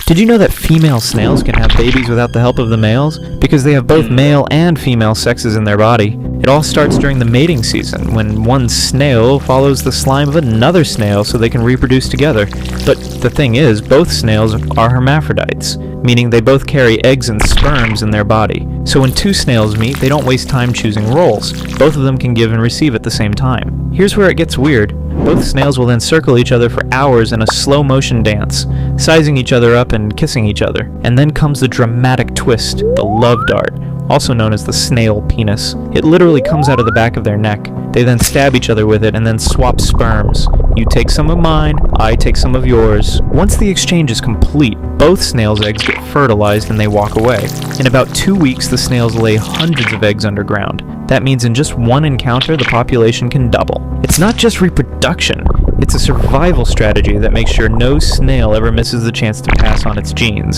Did you know that female snails can have babies without the help of the males? Because they have both male and female sexes in their body. It all starts during the mating season, when one snail follows the slime of another snail so they can reproduce together. But the thing is, both snails are hermaphrodites, meaning they both carry eggs and sperms in their body. So when two snails meet, they don't waste time choosing roles. Both of them can give and receive at the same time. Here's where it gets weird. Both snails will then circle each other for hours in a slow-motion dance, sizing each other up and kissing each other. And then comes the dramatic twist, the love dart, also known as the snail penis. It literally comes out of the back of their neck. They then stab each other with it and then swap sperms. You take some of mine, I take some of yours. Once the exchange is complete, both snails' eggs get fertilized and they walk away. In about 2 weeks, the snails lay hundreds of eggs underground. That means in just one encounter, the population can double. It's not just reproduction, it's a survival strategy that makes sure no snail ever misses the chance to pass on its genes.